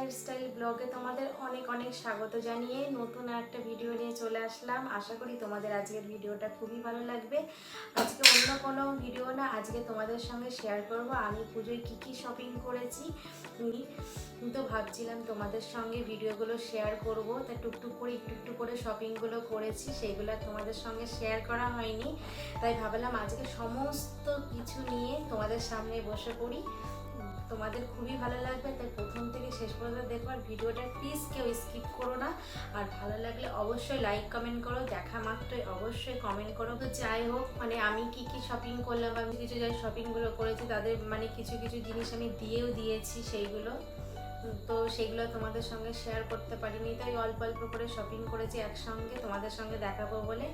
Lifestyle ব্লগে তোমাদের অনেক অনেক স্বাগত জানিয়ে নতুন একটা ভিডিও নিয়ে চলে আসলাম। আশা করি তোমাদের আজকের ভিডিওটা খুবই ভালো লাগবে। আজকে অন্য কোনো ভিডিও না, আজকে তোমাদের সঙ্গে শেয়ার করব আমি পুজোয় কি কি শপিং করেছি। তো ভাবছিলাম তোমাদের সঙ্গে ভিডিওগুলো শেয়ার করব, তা টুকটুক করে একটু করে শপিংগুলো করেছি, সেইগুলো তোমাদের সঙ্গে শেয়ার করা হয়নি, তাই ভাবলাম আজকে সমস্ত কিছু নিয়ে তোমাদের সামনে বসে পড়ি। তোমাদের খুবই ভালো লাগবে, তাই প্রথম থেকে শেষ পর্যন্ত দেখো। আর ভিডিওটা প্লিজ কেউ স্কিপ করো না, আর ভালো লাগলে অবশ্যই লাইক কমেন্ট করো, দেখা মাত্রই অবশ্যই কমেন্ট করো। তো যাই হোক, মানে আমি কি কি শপিং করলাম, আমি কিছু যাই শপিংগুলো করেছি তাদের মানে কিছু কিছু জিনিস আমি দিয়েও দিয়েছি সেইগুলো, তো সেগুলো তোমাদের সঙ্গে শেয়ার করতে পারিনি, তাই অল্প অল্প করে শপিং করেছি একসঙ্গে তোমাদের সঙ্গে দেখাবো বলে।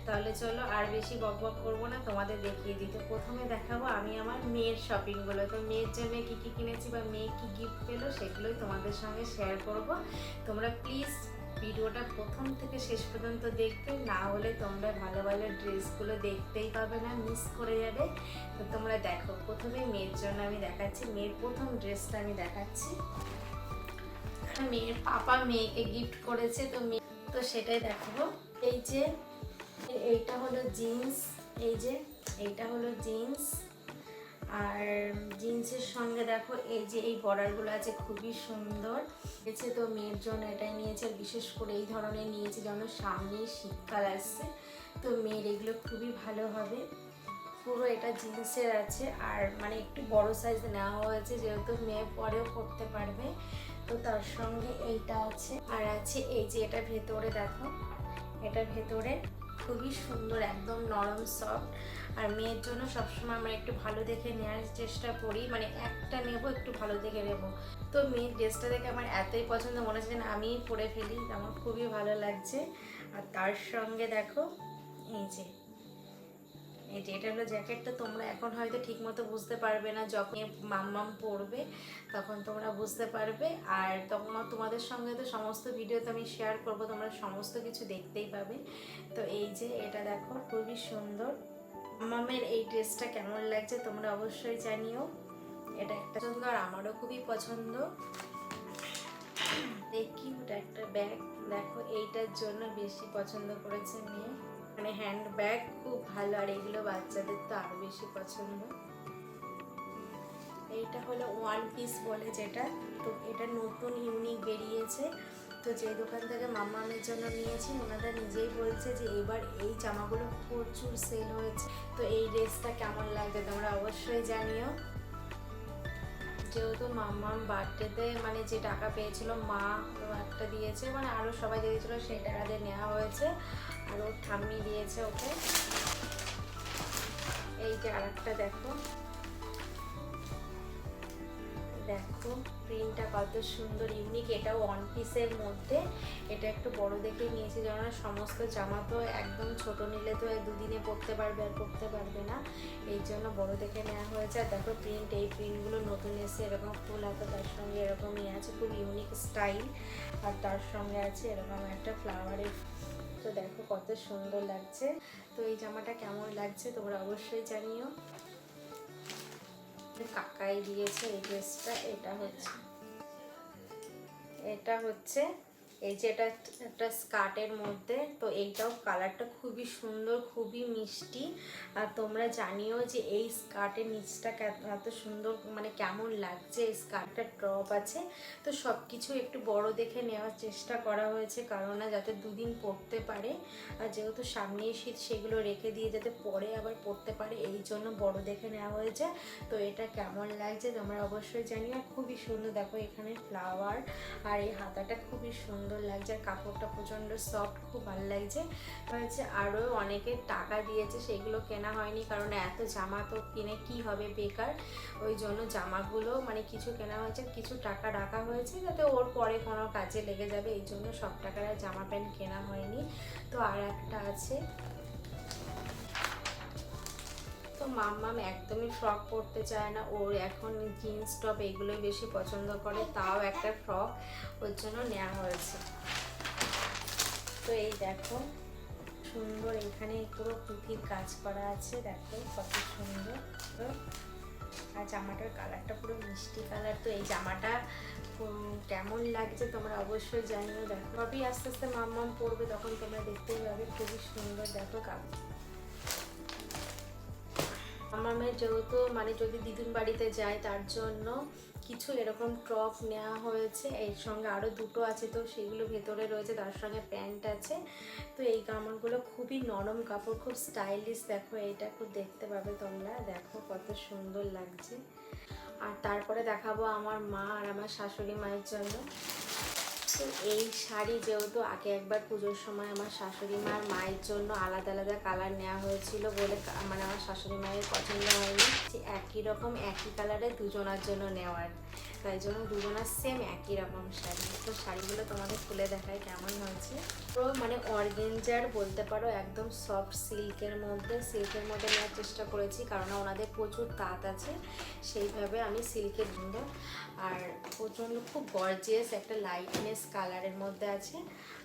তাহলে চলো আর বেশি বকবক করবো না, তোমাদের দেখিয়ে দিই। তো প্রথমে দেখাবো আমি আমার মেয়ের শপিংগুলো। তো মেয়ের জন্য কী কী কিনেছি বা মেয়ে কী গিফট পেলো সেগুলোই তোমাদের সঙ্গে শেয়ার করব। তোমরা প্লিজ ভিডিওটা প্রথম থেকে শেষ পর্যন্ত দেখবে, না হলে তোমরা ভালো ভালো ড্রেসগুলো দেখতেই পাবে না, মিস করে যাবে। তো তোমরা দেখো, প্রথমে মেয়ের জন্য আমি দেখাচ্ছি, মেয়ের প্রথম ড্রেসটা আমি দেখাচ্ছি। মেয়ের পাপা মেয়েকে গিফট করেছে, তো তো সেটাই দেখাবো। এই যে এইটা হলো জিন্স, এই যে এইটা হলো জিন্স, আর জিন্সের সঙ্গে দেখো এই যে এই বর্ডারগুলো আছে, খুবই সুন্দর হয়েছে। তো মেয়ের জন্য এটাই নিয়েছে, বিশেষ করে এই ধরনের নিয়েছে যেন সামনেই শীতকাল আসছে, তো মেয়ের এগুলো খুবই ভালো হবে। পুরো এটা জিন্সের আছে, আর মানে একটু বড় সাইজ নেওয়া হয়েছে যেহেতু মেয়ে পরেও পরতে পারবে। তো তার সঙ্গে এইটা আছে, আর আছে এই যে এটা ভেতরে দেখো, এটা ভেতরে খুবই সুন্দর, একদম নরম সফট। আর মেয়ের জন্য সবসময় আমরা একটু ভালো দেখে নেওয়ার চেষ্টা করি, মানে একটা নেব একটু ভালো দেখে নেব। তো মেয়ের ড্রেসটা দেখে আমার এতই পছন্দ, মনে হচ্ছে না আমিই পরে ফেলি, আমার খুবই ভালো লাগছে। আর তার সঙ্গে দেখো এই যে এটা হলো জ্যাকেটটা, তোমরা এখন হয়তো ঠিক মতো বুঝতে পারবে না, যখন মাম্মাম পরবে তখন তোমরা বুঝতে পারবে। আর তখন তোমাদের সঙ্গে তো সমস্ত ভিডিওতে আমি শেয়ার করব, তোমরা সমস্ত কিছু দেখতেই পাবে। তো এই যে এটা দেখো, খুবই সুন্দর। মাম্মামের এই ড্রেসটা কেমন লাগছে তোমরা অবশ্যই জানিও। এটা একটা সুন্দর, আমারও খুবই পছন্দ। কিউট একটা ব্যাগ দেখো, এইটার জন্য বেশি পছন্দ করেছে মেয়ে, মানে হ্যান্ড ব্যাগ খুব ভালো, আর এগুলো বাচ্চাদের তো আরো বেশি পছন্দ। এইটা হলো ওয়ান পিস বলে যেটা, তো এটা নতুন ইউনিক বেরিয়েছে। তো যে দোকান থেকে মাম্মামের জন্য নিয়েছি ওনারা নিজেই বলছে যে এবার এই জামাগুলো প্রচুর সেল হয়েছে। তো এই ড্রেসটা কেমন লাগবে তোমরা অবশ্যই জানিও। যেহেতু মাম্মাম বার্থডেতে মানে যে টাকা পেয়েছিল মা একটা দিয়েছে, মানে আরও সবাই দিয়েছিল, সেই টাকা দিয়ে নেওয়া হয়েছে, আর ওর ঠাম্মি দিয়েছে ওকে। এই যে আরেকটা দেখো, দেখো প্রিন্টটা কত সুন্দর ইউনিক, এটাও ওয়ান পিসের মধ্যে। এটা একটু বড় দেখে নিয়েছি, যেন সমস্ত জামা তো একদম ছোট নিলে তো দুদিনে পরতে পারবে আর পরতে পারবে না, এই জন্য বড় দেখে নেওয়া হয়েছে। আর দেখো প্রিন্ট, এই প্রিন্টগুলো নতুন এসে এরকম ফুল হাতে, তার সঙ্গে এরকমই আছে, খুব ইউনিক স্টাইল। আর তার সঙ্গে আছে এরকম একটা ফ্লাওয়ারের। তো দেখো কত সুন্দর লাগছে। তো এই জামাটা কেমন লাগছে তোমরা অবশ্যই জানিও। কাকাই দিয়েছে এই ড্রেসটা, এটা হচ্ছে এই যে এটা একটা স্কার্টের মধ্যে। তো এইটাও কালারটা খুবই সুন্দর, খুবই মিষ্টি। আর তোমরা জানিও যে এই স্কার্টের নিচটা এত সুন্দর, মানে কেমন লাগছে। এই স্কার্টটা টপ আছে, তো সব কিছু একটু বড় দেখে নেওয়ার চেষ্টা করা হয়েছে, কারণ না যাতে দুদিন পরতে পারে, আর যেহেতু সামনেই শীত সেগুলো রেখে দিয়ে যাতে পরে আবার পরতে পারে, এই জন্য বড় দেখে নেওয়া হয়েছে। তো এটা কেমন লাগছে তোমরা অবশ্যই জানিও। খুবই সুন্দর, দেখো এখানে ফ্লাওয়ার, আর এই হাতাটা খুবই সুন্দর লাগছে, আর কাপড়টা প্রচণ্ড সফট, খুব ভালো লাগছে। হয়েছে আরও অনেকে টাকা দিয়েছে, সেগুলো কেনা হয়নি, কারণ এত জামা তো কিনে কি হবে, বেকার। ওই জন্য জামাগুলো মানে কিছু কেনা হয়েছে, কিছু টাকা রাখা হয়েছে যাতে ওর পরে কোনো কাজে লেগে যাবে, এই জন্য সব টাকার জামা প্যান্ট কেনা হয়নি। তো আর একটা আছে, তো মাম্মাম একদমই ফ্রক পরতে চায় না, ওর এখন জিন্স টপ এগুলোই বেশি পছন্দ করে, তাও একটা ফ্রক ওর জন্য নেওয়া হয়েছে। তো এই দেখো সুন্দর, এখানে পুরো পুঁথির কাজ করা আছে, দেখো কত সুন্দর। আর জামাটার কালারটা পুরো মিষ্টি কালার। তো এই জামাটা কেমন লাগছে তোমরা অবশ্যই জানিও। দেখো ভাবি আস্তে আস্তে মাম পড়বে, তখন তোমরা দেখতেই পাবে। খুবই সুন্দর দেখো মামামের যেহেতু মানে যদি দিদুন বাড়িতে যায় তার জন্য কিছু এরকম টপ নেওয়া হয়েছে। এর সঙ্গে আরও দুটো আছে, তো সেগুলো ভেতরে রয়েছে, তার সঙ্গে প্যান্ট আছে। তো এই কাপড়গুলো খুবই নরম কাপড়, খুব স্টাইলিশ। দেখো এইটা খুব দেখতে পাবে তোমরা, দেখো কত সুন্দর লাগছে। আর তারপরে দেখাবো আমার মা আর আমার শাশুড়ি মায়ের জন্য। তো এই শাড়ি যেহেতু আগে একবার পুজোর সময় আমার শাশুড়ি মার মায়ের জন্য আলাদা আলাদা কালার নেওয়া হয়েছিল বলে মানে আমার শাশুড়ি মায়ের পছন্দ হয়নি, যে একই রকম একই কালারে দুজনার জন্য নেওয়ার, তাই জন্য দুজনার সেম একই রকম শাড়ি। তো শাড়িগুলো তোমাদের খুলে দেখায় কেমন হয়েছে। পুরো মানে অর্গেঞ্জার বলতে পারো, একদম সফট সিল্কের মধ্যে নেওয়ার চেষ্টা করেছি, কারণ ওনাদের প্রচুর তাঁত আছে, সেইভাবে আমি সিল্কের জন্য। আর প্রচণ্ড খুব গর্জিয়াস একটা লাইটনেস কালারের মধ্যে আছে,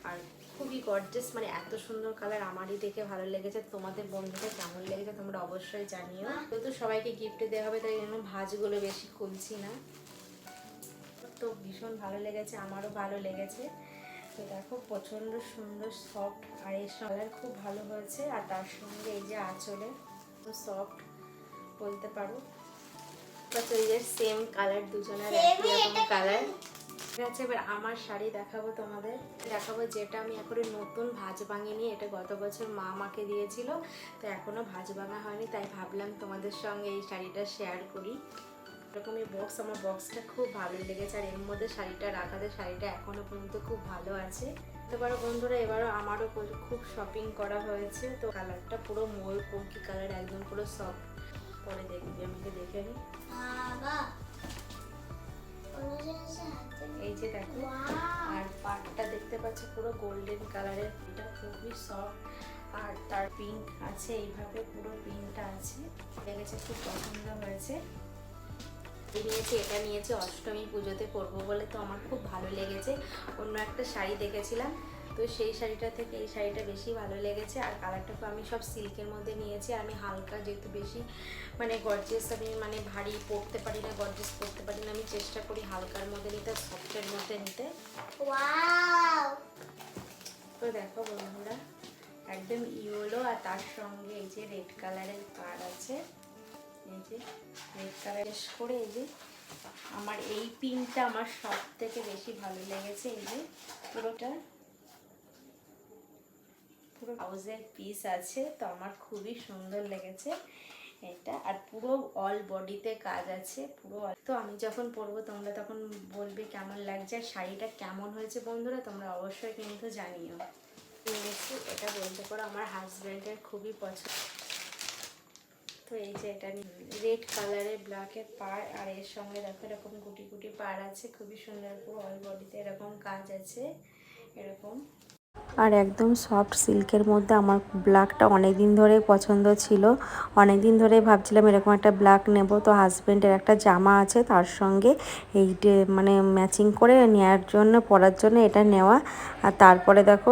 আর খুবই গর্জিয়াস, মানে এত সুন্দর কালার আমারই দেখে ভালো লেগেছে। তোমাদের বন্ধুদের কেমন লেগেছে তোমরা অবশ্যই জানিও। যেহেতু সবাইকে গিফটে দেওয়া হবে তাই জন্য ভাঁজগুলো বেশি খুলছি না। তো ভীষণ ভালো লেগেছে, আমারও ভালো লেগেছে। তো দেখো প্রচণ্ড সুন্দর সফট, আর এর কালার খুব ভালো হয়েছে। আর তার সঙ্গে এই যে আঁচলে সফট বলতে পারো, সেম কালার, দুজনের একই রকম কালার। ঠিক আছে, এবার আমার শাড়ি দেখাবো তোমাদের। দেখাবো যেটা আমি এখন নতুন ভাঁজ ভাঙিনি, এটা গত বছর মা আমাকে দিয়েছিল, তো এখনো ভাঁজ ভাঙা হয়নি, তাই ভাবলাম তোমাদের সঙ্গে এই শাড়িটা শেয়ার করি। এরকম এই বক্স, আমার বক্সটা খুব ভালো লেগেছে, আর এর মধ্যে শাড়িটা রাখাতে শাড়িটা এখনো পর্যন্ত খুব ভালো আছে। তো পারো বন্ধুরা, এবারও আমারও খুব শপিং করা হয়েছে। তো কালারটা পুরো ময়ূরপঙ্খী কালার, একদম পুরো সফট। পরে দেখবি, আমাকে দেখে নি। এই যে দেখো, আর পাটটা দেখতে পাচ্ছ পুরো গোল্ডেন কালারের, এটা খুবই সফট। আর তার পিঙ্ক আছে, এইভাবে পুরো পিঙ্কটা আছে, লেগেছে, খুব পছন্দ হয়েছে। এটা নিয়েছি অষ্টমী পুজোতে পরবো বলে, তো আমার খুব ভালো লেগেছে। অন্য একটা শাড়ি দেখেছিলাম, তো সেই শাড়িটা থেকে এই শাড়িটা বেশি ভালো লেগেছে। আর কালারটাকে আমি সব সিল্কের মধ্যে নিয়েছি, আর আমি হালকা, যেহেতু বেশি মানে গর্জিয়াস আমি মানে ভারী পরতে পারি না, গর্জিয়াস পরতে পারি না, আমি চেষ্টা করি হালকার মধ্যে নিতে, সফটের মধ্যে নিতে। তো দেখো বন্ধুরা, একদম ইয়েলো, আর তার সঙ্গে এই যে রেড কালারের পাড় আছে, এই যে রেড কালার করে। এই যে আমার এই পিঙ্কটা আমার সব থেকে বেশি ভালো লেগেছে। এই যে পুরোটা পুরো ব্লাউজের পিস আছে, তো আমার খুবই সুন্দর লেগেছে এটা। আর পুরো অল বডিতে কাজ আছে পুরো। তো আমি যখন পরবো তোমরা তখন বলবে কেমন লাগছে, আর শাড়িটা কেমন হয়েছে বন্ধুরা তোমরা অবশ্যই কিন্তু জানিও। এটা বলতে পারো আমার হাজব্যান্ডের খুবই পছন্দ। তো এই যে এটা রেড কালারের ব্ল্যাকের পাড়, আর এর সঙ্গে দেখো এরকম গুটি গুটি পাড় আছে, খুবই সুন্দর। পুরো অল বডিতে এরকম কাজ আছে এরকম। আর একদম সফট সিল্কের মধ্যে আমার ব্ল্যাকটা অনেক দিন ধরে পছন্দ ছিল, অনেক দিন ধরে ভাবছিলাম এরকম একটা ব্ল্যাক নেব। তো হাজব্যান্ডের একটা জামা আছে, তার সঙ্গে এই মানে ম্যাচিং করে নেওয়ার জন্য, পরার জন্য এটা নেওয়া। আর তারপরে দেখো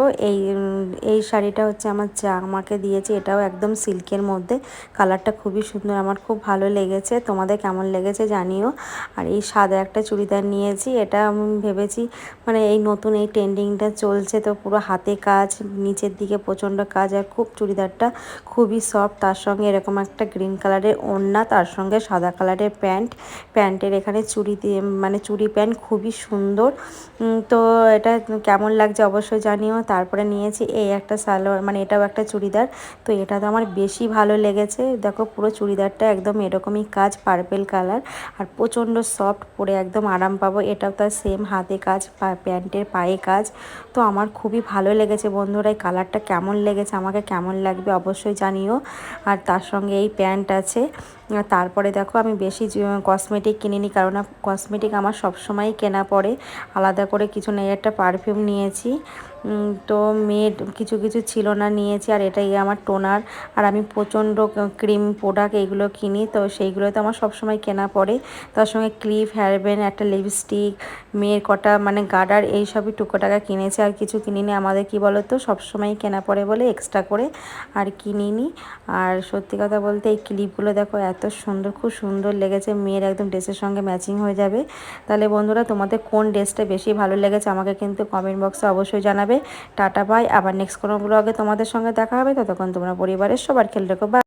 এই শাড়িটা হচ্ছে আমার যা আমাকে দিয়েছে, এটাও একদম সিল্কের মধ্যে, কালারটা খুবই সুন্দর, আমার খুব ভালো লেগেছে। তোমাদের কেমন লেগেছে জানিও। আর এই সাদা একটা চুড়িদার নিয়েছি, এটা আমি ভেবেছি মানে এই নতুন এই ট্রেন্ডিংটা চলছে, তো পুরো হাতে কাজ, নিচের দিকে প্রচণ্ড কাজ, আর খুব চুড়িদারটা খুবই সফট। তার সঙ্গে এরকম একটা গ্রিন কালারের ওড়না, তার সঙ্গে সাদা কালারের প্যান্টের এখানে চুড়ি দিয়ে মানে চুড়ি প্যান্ট, খুবই সুন্দর। তো এটা কেমন লাগছে অবশ্যই জানিও। তারপরে নিয়েছি এই একটা সালোয়ার, মানে এটাও একটা চুড়িদার, তো এটা তো আমার বেশি ভালো লেগেছে। দেখো পুরো চুড়িদারটা একদম এরকমই কাজ, পার্পেল কালার, আর প্রচণ্ড সফট, পরে একদম আরাম পাবো। এটাও তার সেম হাতে কাজ, প্যান্টের পায়ে কাজ। তো আমার খুবই ভালো লেগেছে বন্ধুরা। এই কালারটা কেমন লেগেছে, আমাকে কেমন লাগবে অবশ্যই জানিও। আর তার সঙ্গে এই প্যান্ট আছে। তারপরে দেখো আমি বেশি কসমেটিক কিনিনি, কারণ কসমেটিক আমার সবসময়ই কেনা পড়ে, আলাদা করে কিছু নেই। একটা পারফিউম নিয়েছি, তো মেয়ের কিছু কিছু ছিল না, নিয়েছি। আর এটাই আমার টোনার। আর আমি প্রচণ্ড ক্রিম প্রোডাক্ট এইগুলো কিনি, তো সেইগুলো তো আমার সবসময় কেনা পড়ে। তার সঙ্গে ক্লিপ, হেয়ার ব্যান্ড, একটা লিপস্টিক, মেয়ের কটা মানে গার্ডার, এইসবই টুকো টাকা কিনেছি। আর কিছু কিনিনি, আমাদের কি বলো তো সবসময় কেনা পড়ে বলে এক্সট্রা করে আর কিনিনি। আর সত্যি কথা বলতে এই ক্লিপগুলো দেখো এত সুন্দর, খুব সুন্দর লেগেছে, মেয়ের একদম ড্রেসের সঙ্গে ম্যাচিং হয়ে যাবে। তাহলে বন্ধুরা, তোমাদের কোন ড্রেসটা বেশি ভালো লেগেছে আমাকে কিন্তু কমেন্ট বক্সে অবশ্যই জানাবে। টাটা বাই, আবার নেক্সট কোনো ব্লগে তোমাদের সঙ্গে দেখা হবে। ততক্ষণ তোমরা পরিবারের সবার খেয়াল রেখো। বাই।